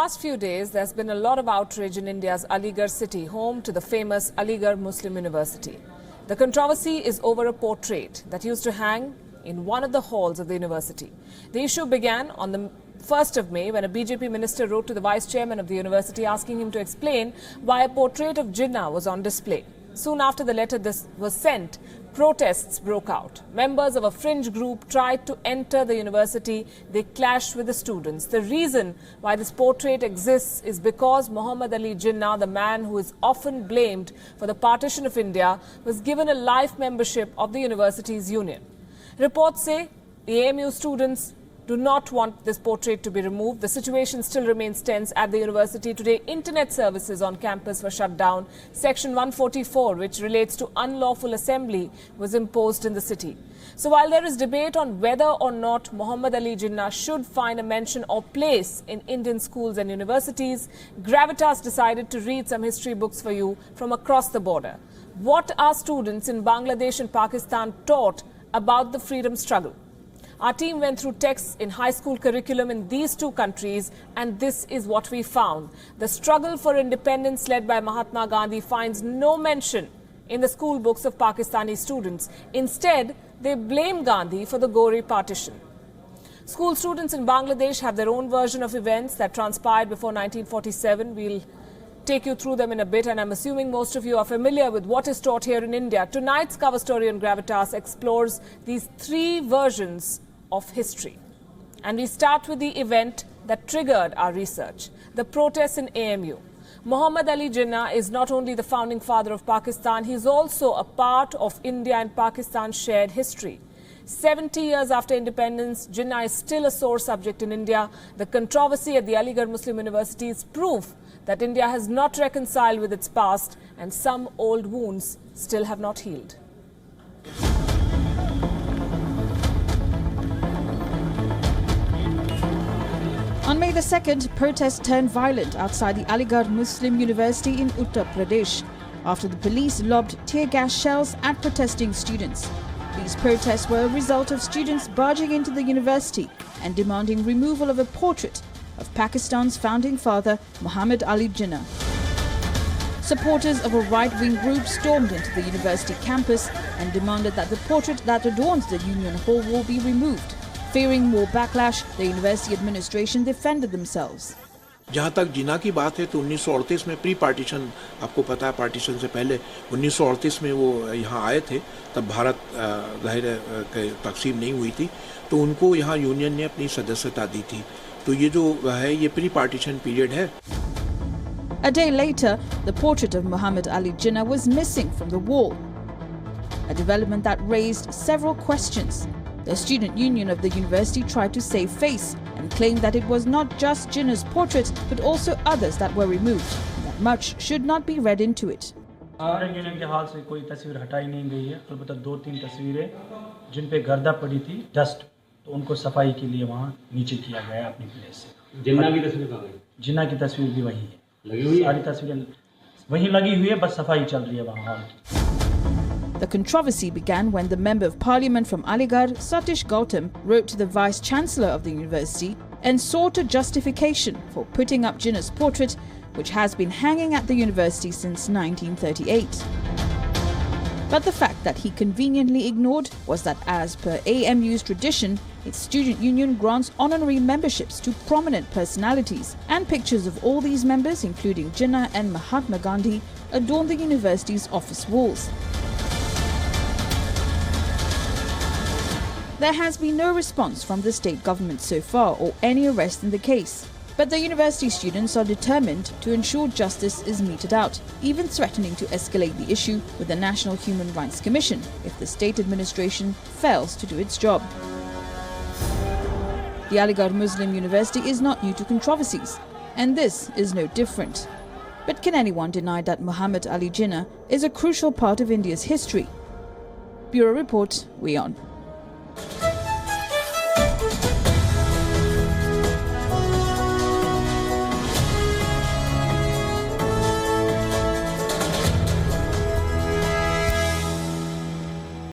last few days, there's been a lot of outrage in India's Aligarh city, home to the famous Aligarh Muslim University. The controversy is over a portrait that used to hang in one of the halls of the university. The issue began on the 1st of May when a BJP minister wrote to the vice chairman of the university asking him to explain why a portrait of Jinnah was on display. Soon after the letter this was sent, protests broke out. Members of a fringe group tried to enter the university. They clashed with the students. The reason why this portrait exists is because Muhammad Ali Jinnah, the man who is often blamed for the partition of India, was given a life membership of the university's union. Reports say the AMU students do not want this portrait to be removed. The situation still remains tense at the university. Today, internet services on campus were shut down. Section 144, which relates to unlawful assembly, was imposed in the city. So while there is debate on whether or not Muhammad Ali Jinnah should find a mention or place in Indian schools and universities, Gravitas decided to read some history books for you from across the border. What are students in Bangladesh and Pakistan taught about the freedom struggle? Our team went through texts in high school curriculum in these two countries, and this is what we found. The struggle for independence led by Mahatma Gandhi finds no mention in the school books of Pakistani students. Instead, they blame Gandhi for the gory partition. School students in Bangladesh have their own version of events that transpired before 1947. We'll take you through them in a bit, and I'm assuming most of you are familiar with what is taught here in India. Tonight's cover story on Gravitas explores these three versions of history. And we start with the event that triggered our research, the protests in AMU. Muhammad Ali Jinnah is not only the founding father of Pakistan, he's also a part of India and Pakistan's shared history. 70 years after independence, Jinnah is still a sore subject in India. The controversy at the Aligarh Muslim University is proof that India has not reconciled with its past, and some old wounds still have not healed. On May the 2nd, protests turned violent outside the Aligarh Muslim University in Uttar Pradesh after the police lobbed tear gas shells at protesting students. These protests were a result of students barging into the university and demanding removal of a portrait of Pakistan's founding father, Muhammad Ali Jinnah. Supporters of a right-wing group stormed into the university campus and demanded that the portrait that adorns the Union Hall will be removed. Fearing more backlash, the university administration defended themselves. जहाँ तक जिन्ना की बात है तो 1938 में pre partition, आपको पता है पार्टीशन से पहले 1938 में वो यहाँ आए थे, तब भारत ज़ाहिर तकसीम नहीं हुई थी, तो उनको यहाँ यूनियन ने अपनी सदस्यता दी थी. तो ये जो है ये प्री पार्टीशन पीरियड है. A day later, the portrait of Muhammad Ali Jinnah was missing from the wall, a development that raised several questions. The student union of the university tried to save face and claimed that it was not just Jinnah's portrait but also others that were removed, and that much should not be read into it. Student union के हाल से कोई तस्वीर हटाई नहीं गई है, अलबत्ता 2-3 तस्वीरें जिन पे गर्दा पड़ी थी, डस्ट, तो उनको सफाई के लिए वहाँ नीचे किया गया अपनी प्लेस से. जिन्ना की तस्वीर कहाँ गई? जिन्ना की तस्वीर भी वही है, लगी हुई है. सारी तस्वीरें वहीं लगी हुई है, बस सफाई चल रही है वहाँ हॉल की. The controversy began when the Member of Parliament from Aligarh, Satish Gautam, wrote to the Vice Chancellor of the university and sought a justification for putting up Jinnah's portrait, which has been hanging at the university since 1938. But the fact that he conveniently ignored was that, as per AMU's tradition, its student union grants honorary memberships to prominent personalities, and pictures of all these members, including Jinnah and Mahatma Gandhi, adorn the university's office walls. There has been no response from the state government so far or any arrest in the case. But the university students are determined to ensure justice is meted out, even threatening to escalate the issue with the National Human Rights Commission if the state administration fails to do its job. The Aligarh Muslim University is not new to controversies, and this is no different. But can anyone deny that Muhammad Ali Jinnah is a crucial part of India's history? Bureau Report, WION.